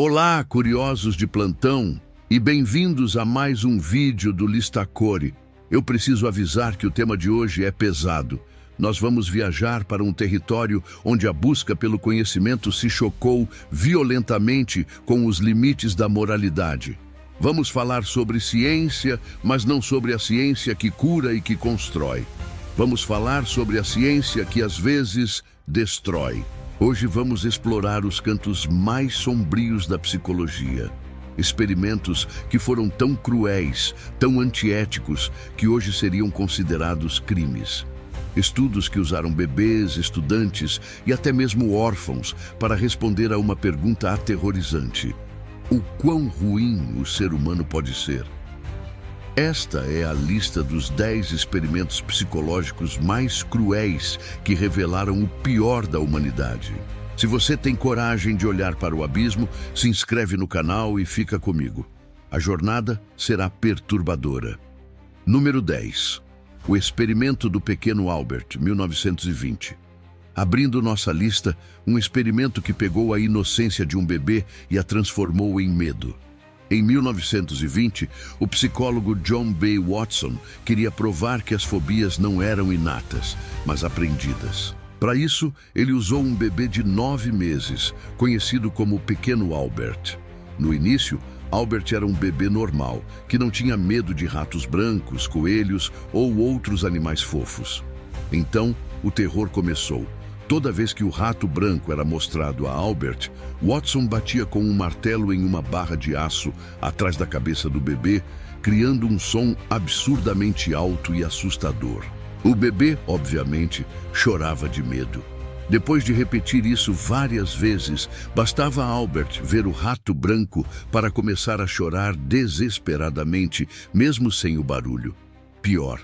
Olá, curiosos de plantão, e bem-vindos a mais um vídeo do Listacore. Eu preciso avisar que o tema de hoje é pesado. Nós vamos viajar para um território onde a busca pelo conhecimento se chocou violentamente com os limites da moralidade. Vamos falar sobre ciência, mas não sobre a ciência que cura e que constrói. Vamos falar sobre a ciência que às vezes destrói. Hoje vamos explorar os cantos mais sombrios da psicologia. Experimentos que foram tão cruéis, tão antiéticos, que hoje seriam considerados crimes. Estudos que usaram bebês, estudantes e até mesmo órfãos para responder a uma pergunta aterrorizante: o quão ruim o ser humano pode ser? Esta é a lista dos 10 experimentos psicológicos mais cruéis que revelaram o pior da humanidade. Se você tem coragem de olhar para o abismo, se inscreve no canal e fica comigo. A jornada será perturbadora. Número 10. O experimento do pequeno Albert, 1920. Abrindo nossa lista, um experimento que pegou a inocência de um bebê e a transformou em medo. Em 1920, o psicólogo John B. Watson queria provar que as fobias não eram inatas, mas aprendidas. Para isso, ele usou um bebê de 9 meses, conhecido como Pequeno Albert. No início, Albert era um bebê normal, que não tinha medo de ratos brancos, coelhos ou outros animais fofos. Então, o terror começou. Toda vez que o rato branco era mostrado a Albert, Watson batia com um martelo em uma barra de aço atrás da cabeça do bebê, criando um som absurdamente alto e assustador. O bebê, obviamente, chorava de medo. Depois de repetir isso várias vezes, bastava a Albert ver o rato branco para começar a chorar desesperadamente, mesmo sem o barulho. Pior,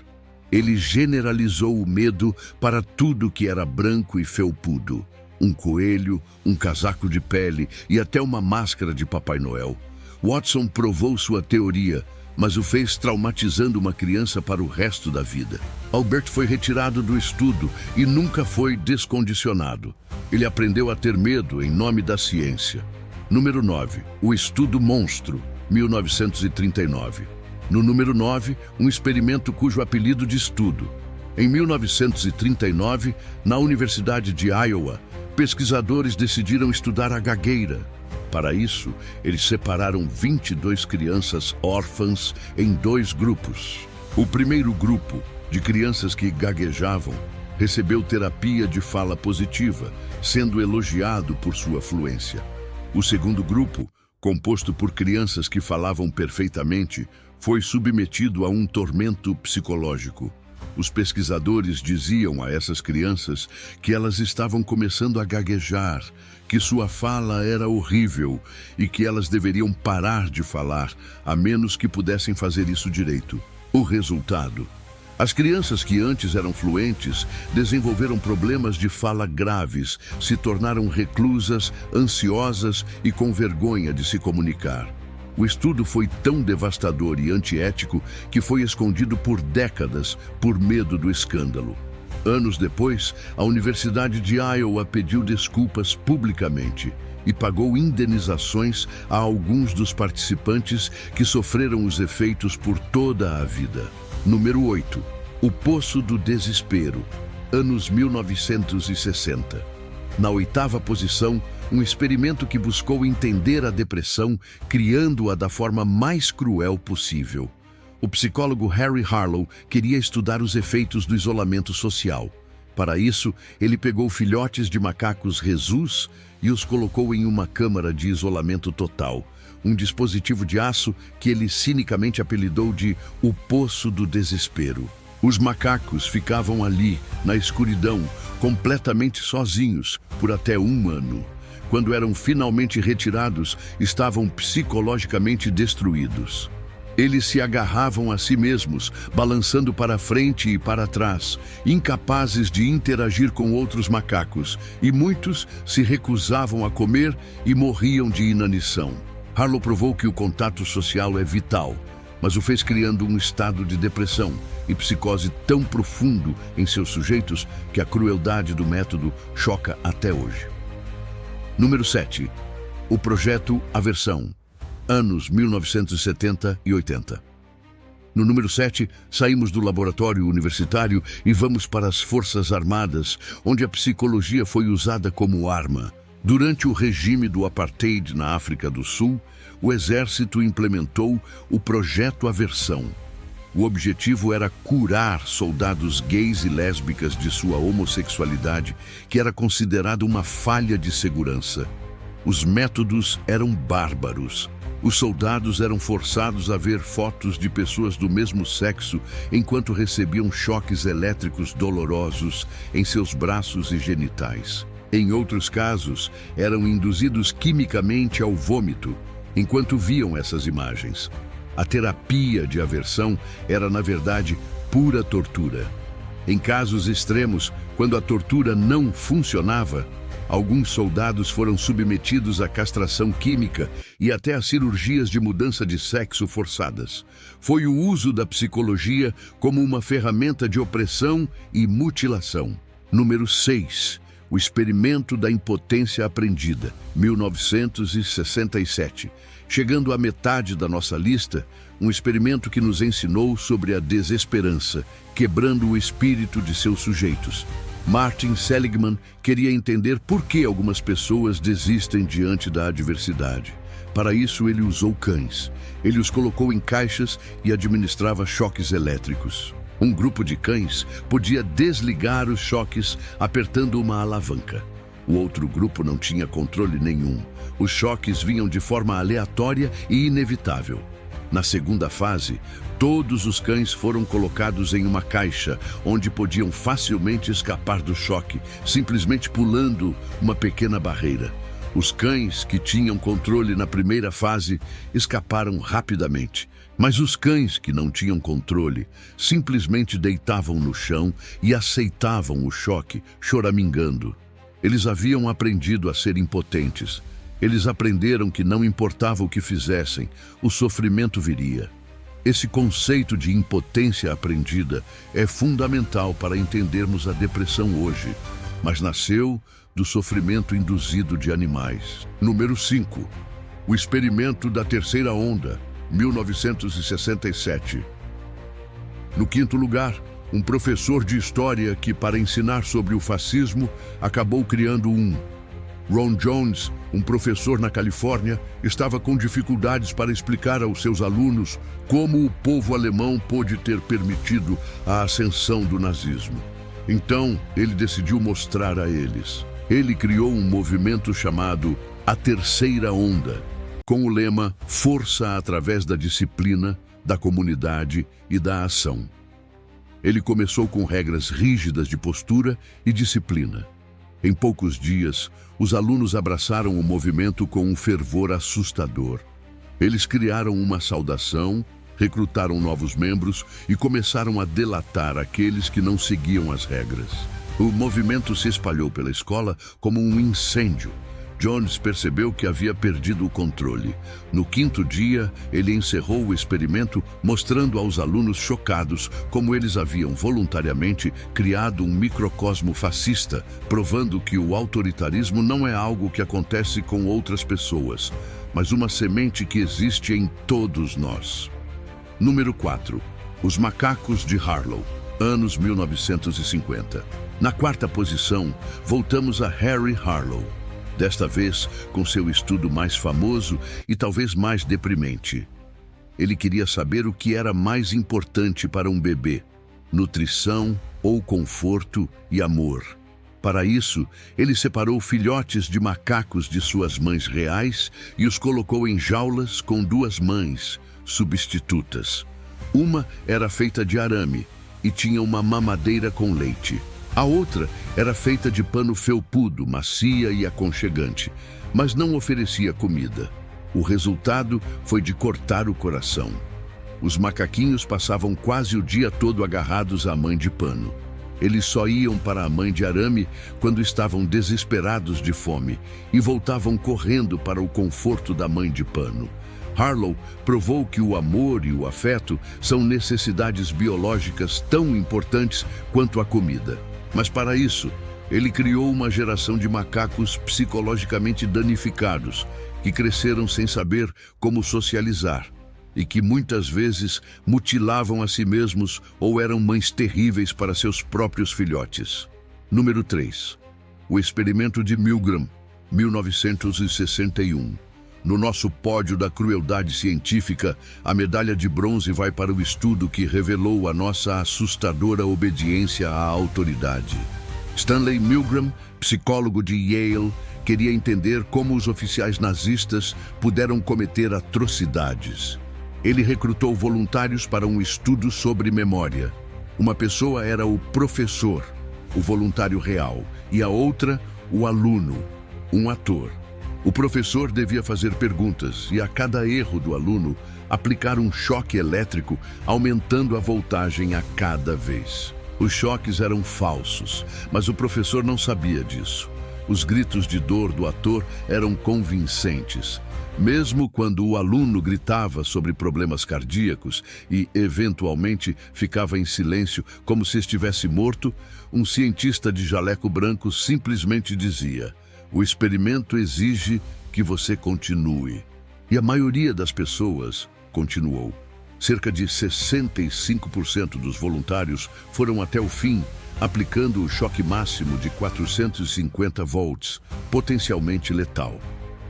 ele generalizou o medo para tudo que era branco e felpudo. Um coelho, um casaco de pele e até uma máscara de Papai Noel. Watson provou sua teoria, mas o fez traumatizando uma criança para o resto da vida. Albert foi retirado do estudo e nunca foi descondicionado. Ele aprendeu a ter medo em nome da ciência. Número 9. O estudo monstro, 1939. No número 9, um experimento cujo apelido de estudo. Em 1939, na Universidade de Iowa, pesquisadores decidiram estudar a gagueira. Para isso, eles separaram 22 crianças órfãs em 2 grupos. O primeiro grupo, de crianças que gaguejavam, recebeu terapia de fala positiva, sendo elogiado por sua fluência. O segundo grupo, composto por crianças que falavam perfeitamente, foi submetido a um tormento psicológico. Os pesquisadores diziam a essas crianças que elas estavam começando a gaguejar, que sua fala era horrível e que elas deveriam parar de falar, a menos que pudessem fazer isso direito. O resultado: as crianças que antes eram fluentes desenvolveram problemas de fala graves, se tornaram reclusas, ansiosas e com vergonha de se comunicar. O estudo foi tão devastador e antiético que foi escondido por décadas por medo do escândalo. Anos depois, a Universidade de Iowa pediu desculpas publicamente e pagou indenizações a alguns dos participantes que sofreram os efeitos por toda a vida. Número 8. O Poço do Desespero, anos 1960. Na 8ª posição, um experimento que buscou entender a depressão, criando-a da forma mais cruel possível. O psicólogo Harry Harlow queria estudar os efeitos do isolamento social. Para isso, ele pegou filhotes de macacos rhesus e os colocou em uma câmara de isolamento total, um dispositivo de aço que ele cinicamente apelidou de o Poço do Desespero. Os macacos ficavam ali, na escuridão, completamente sozinhos, por até 1 ano. Quando eram finalmente retirados, estavam psicologicamente destruídos. Eles se agarravam a si mesmos, balançando para frente e para trás, incapazes de interagir com outros macacos, e muitos se recusavam a comer e morriam de inanição. Harlow provou que o contato social é vital, mas o fez criando um estado de depressão e psicose tão profundo em seus sujeitos que a crueldade do método choca até hoje. Número 7. O projeto Aversão, anos 1970 e 80. No número 7, saímos do laboratório universitário e vamos para as Forças Armadas, onde a psicologia foi usada como arma. Durante o regime do Apartheid na África do Sul, o Exército implementou o Projeto Aversão. O objetivo era curar soldados gays e lésbicas de sua homossexualidade, que era considerada uma falha de segurança. Os métodos eram bárbaros. Os soldados eram forçados a ver fotos de pessoas do mesmo sexo enquanto recebiam choques elétricos dolorosos em seus braços e genitais. Em outros casos, eram induzidos quimicamente ao vômito enquanto viam essas imagens. A terapia de aversão era, na verdade, pura tortura. Em casos extremos, quando a tortura não funcionava, alguns soldados foram submetidos à castração química e até a cirurgias de mudança de sexo forçadas. Foi o uso da psicologia como uma ferramenta de opressão e mutilação. Número 6. O experimento da impotência aprendida, 1967. Chegando à metade da nossa lista, um experimento que nos ensinou sobre a desesperança, quebrando o espírito de seus sujeitos. Martin Seligman queria entender por que algumas pessoas desistem diante da adversidade. Para isso, ele usou cães. Ele os colocou em caixas e administrava choques elétricos. Um grupo de cães podia desligar os choques apertando uma alavanca. O outro grupo não tinha controle nenhum. Os choques vinham de forma aleatória e inevitável. Na segunda fase, todos os cães foram colocados em uma caixa, onde podiam facilmente escapar do choque, simplesmente pulando uma pequena barreira. Os cães que tinham controle na primeira fase escaparam rapidamente, mas os cães que não tinham controle simplesmente deitavam no chão e aceitavam o choque, choramingando. Eles haviam aprendido a ser impotentes. Eles aprenderam que não importava o que fizessem, o sofrimento viria. Esse conceito de impotência aprendida é fundamental para entendermos a depressão hoje, mas nasceu do sofrimento induzido de animais. Número 5. O experimento da terceira onda, 1967. No quinto lugar, um professor de história que, para ensinar sobre o fascismo, acabou criando Ron Jones, um professor na Califórnia, estava com dificuldades para explicar aos seus alunos como o povo alemão pôde ter permitido a ascensão do nazismo. Então, ele decidiu mostrar a eles. Ele criou um movimento chamado A Terceira Onda, com o lema Força através da disciplina, da comunidade e da ação. Ele começou com regras rígidas de postura e disciplina. Em poucos dias, os alunos abraçaram o movimento com um fervor assustador. Eles criaram uma saudação, recrutaram novos membros e começaram a delatar aqueles que não seguiam as regras. O movimento se espalhou pela escola como um incêndio. Jones percebeu que havia perdido o controle. No quinto dia, ele encerrou o experimento, mostrando aos alunos chocados como eles haviam voluntariamente criado um microcosmo fascista, provando que o autoritarismo não é algo que acontece com outras pessoas, mas uma semente que existe em todos nós. Número 4. Os macacos de Harlow, anos 1950. Na quarta posição, voltamos a Harry Harlow. Desta vez, com seu estudo mais famoso e talvez mais deprimente. Ele queria saber o que era mais importante para um bebê: nutrição ou conforto e amor. Para isso, ele separou filhotes de macacos de suas mães reais e os colocou em jaulas com duas mães substitutas. Uma era feita de arame e tinha uma mamadeira com leite. A outra era feita de pano felpudo, macia e aconchegante, mas não oferecia comida. O resultado foi de cortar o coração. Os macaquinhos passavam quase o dia todo agarrados à mãe de pano. Eles só iam para a mãe de arame quando estavam desesperados de fome e voltavam correndo para o conforto da mãe de pano. Harlow provou que o amor e o afeto são necessidades biológicas tão importantes quanto a comida. Mas para isso, ele criou uma geração de macacos psicologicamente danificados, que cresceram sem saber como socializar e que muitas vezes mutilavam a si mesmos ou eram mães terríveis para seus próprios filhotes. Número 3. O experimento de Milgram, 1961. No nosso pódio da crueldade científica, a medalha de bronze vai para o estudo que revelou a nossa assustadora obediência à autoridade. Stanley Milgram, psicólogo de Yale, queria entender como os oficiais nazistas puderam cometer atrocidades. Ele recrutou voluntários para um estudo sobre memória. Uma pessoa era o professor, o voluntário real, e a outra, o aluno, um ator. O professor devia fazer perguntas e, a cada erro do aluno, aplicar um choque elétrico, aumentando a voltagem a cada vez. Os choques eram falsos, mas o professor não sabia disso. Os gritos de dor do ator eram convincentes. Mesmo quando o aluno gritava sobre problemas cardíacos e, eventualmente, ficava em silêncio como se estivesse morto, um cientista de jaleco branco simplesmente dizia: "O experimento exige que você continue." E a maioria das pessoas continuou. Cerca de 65% dos voluntários foram até o fim, aplicando o choque máximo de 450 volts, potencialmente letal.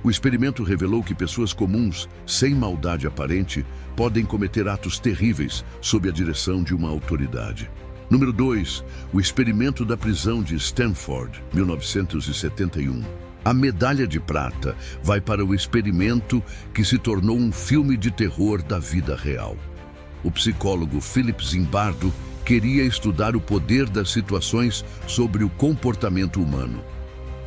O experimento revelou que pessoas comuns, sem maldade aparente, podem cometer atos terríveis sob a direção de uma autoridade. Número 2. O experimento da prisão de Stanford, 1971. A medalha de prata vai para o experimento que se tornou um filme de terror da vida real. O psicólogo Philip Zimbardo queria estudar o poder das situações sobre o comportamento humano.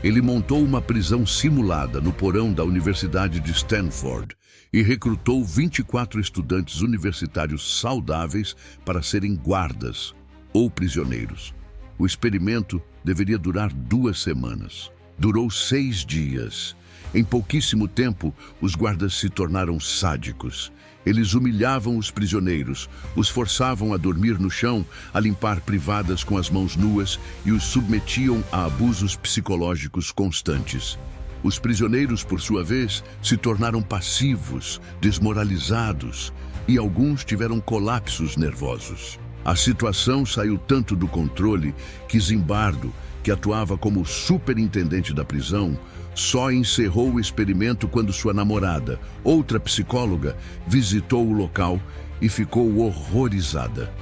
Ele montou uma prisão simulada no porão da Universidade de Stanford e recrutou 24 estudantes universitários saudáveis para serem guardas ou prisioneiros. O experimento deveria durar 2 semanas. Durou 6 dias. Em pouquíssimo tempo, os guardas se tornaram sádicos. Eles humilhavam os prisioneiros, os forçavam a dormir no chão, a limpar privadas com as mãos nuas e os submetiam a abusos psicológicos constantes. Os prisioneiros, por sua vez, se tornaram passivos, desmoralizados e alguns tiveram colapsos nervosos. A situação saiu tanto do controle que Zimbardo, que atuava como superintendente da prisão, só encerrou o experimento quando sua namorada, outra psicóloga, visitou o local e ficou horrorizada.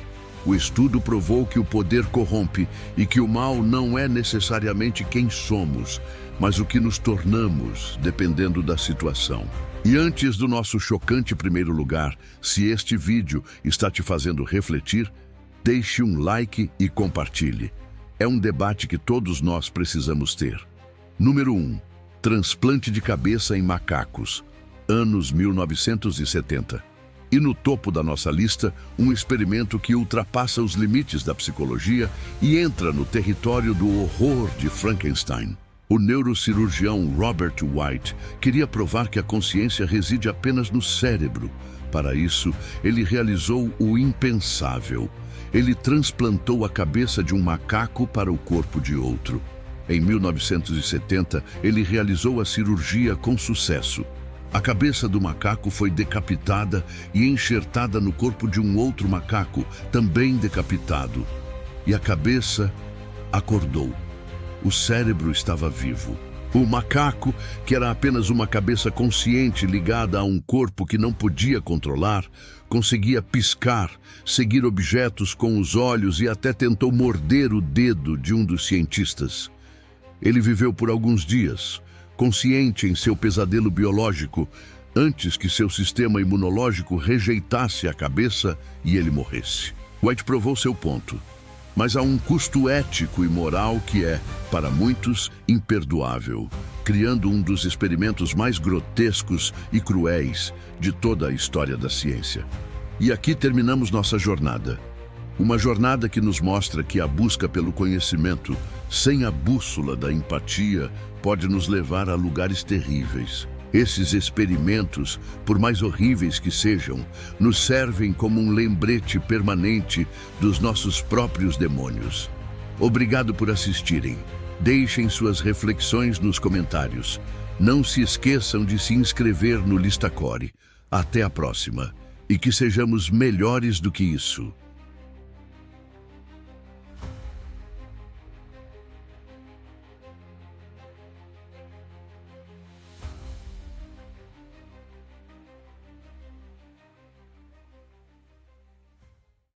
O estudo provou que o poder corrompe e que o mal não é necessariamente quem somos, mas o que nos tornamos, dependendo da situação. E antes do nosso chocante primeiro lugar, se este vídeo está te fazendo refletir, deixe um like e compartilhe. É um debate que todos nós precisamos ter. Número 1. Transplante de cabeça em macacos, anos 1970. E no topo da nossa lista, um experimento que ultrapassa os limites da psicologia e entra no território do horror de Frankenstein. O neurocirurgião Robert White queria provar que a consciência reside apenas no cérebro. Para isso, ele realizou o impensável. Ele transplantou a cabeça de um macaco para o corpo de outro. Em 1970, ele realizou a cirurgia com sucesso. A cabeça do macaco foi decapitada e enxertada no corpo de um outro macaco, também decapitado. E a cabeça acordou. O cérebro estava vivo. O macaco, que era apenas uma cabeça consciente ligada a um corpo que não podia controlar, conseguia piscar, seguir objetos com os olhos e até tentou morder o dedo de um dos cientistas. Ele viveu por alguns dias, consciente em seu pesadelo biológico, antes que seu sistema imunológico rejeitasse a cabeça e ele morresse. White provou seu ponto. Mas há um custo ético e moral que é, para muitos, imperdoável, criando um dos experimentos mais grotescos e cruéis de toda a história da ciência. E aqui terminamos nossa jornada. Uma jornada que nos mostra que a busca pelo conhecimento, sem a bússola da empatia, pode nos levar a lugares terríveis. Esses experimentos, por mais horríveis que sejam, nos servem como um lembrete permanente dos nossos próprios demônios. Obrigado por assistirem. Deixem suas reflexões nos comentários. Não se esqueçam de se inscrever no Listacore. Até a próxima. E que sejamos melhores do que isso.